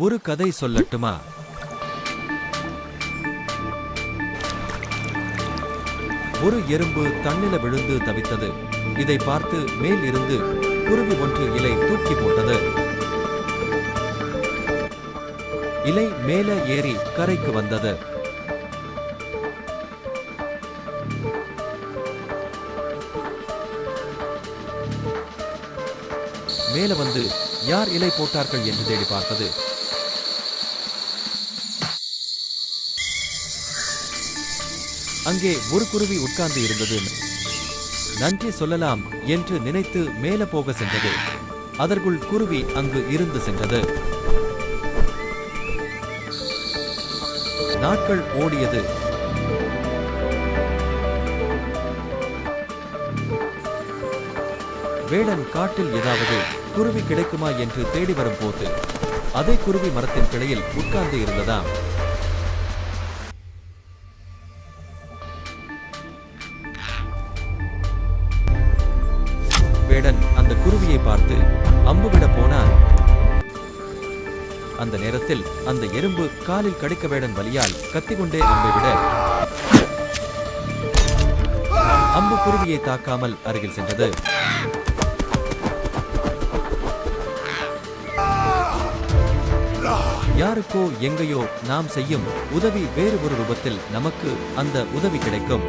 ஒரு கதை சொல்லட்டுமா? ஒரு எறும்பு தண்ணில விழுந்து தவித்தது. இதை பார்த்து மேல் இருந்து குருவி ஒன்று இலை தூக்கி போட்டது. இலை மேல ஏறி கரைக்கு வந்தது. மேல வந்து யார் இலை போட்டார்கள் என்று தேடி பார்த்தது. அங்கே ஒரு குருவி உட்கார்ந்து இருந்தது. நன்றி சொல்லலாம் என்று நினைத்து மேல போக சென்றது. அதற்குள் குருவி அங்கு இருந்து சென்றது. நாட்கள் ஓடியது. வேடன் காட்டில் ஏதாவது குருவி கிடைக்குமா என்று தேடி வரும் போது அதே குருவி மரத்தின் கிளையில் உட்கார்ந்து இருந்ததாம். வேடன் அந்த குருவியை பார்த்து அம்பு விட போனான். அந்த நேரத்தில் அந்த எறும்பு காலில் கடிக்க வேடன் வலியால் கத்திக்கொண்டே அம்பை விட அம்பு குருவியை தாக்காமல் அருகில் சென்றது. யாருக்கோ எங்கேயோ நாம் செய்யும் உதவி வேறு ஒரு ரூபத்தில் நமக்கு அந்த உதவி கிடைக்கும்.